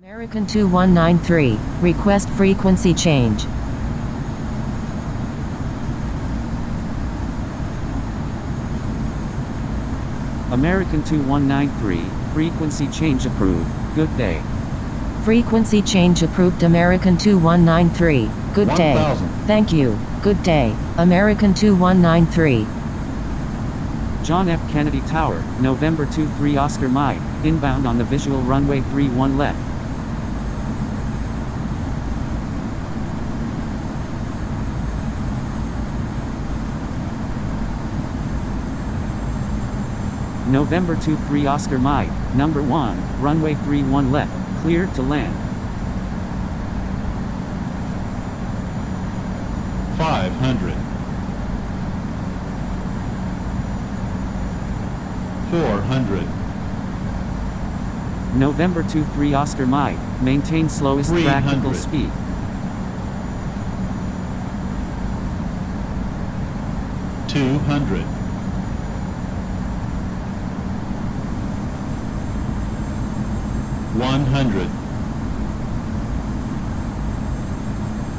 American 2193, request frequency change. American 2193, frequency change approved. Good day. Frequency change approved. American 2193, good day. 1000. Thank you, good day. American 2193. John F. Kennedy Tower, November 23 Oscar Mike, inbound on the visual runway 31 left. November 23 Oscar Mike, number 1, runway 31 left, cleared to land. 500. 400. November 23 Oscar Mike, maintain slowest 300. practical speed. 200. 100.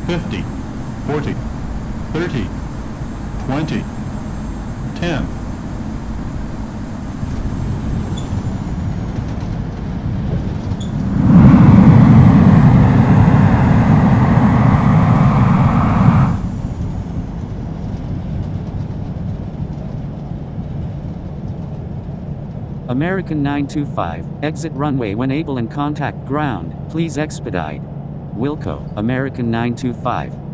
50. 40. 30. 20. 10. American 925, exit runway when able and contact ground, please expedite. Wilco, American 925.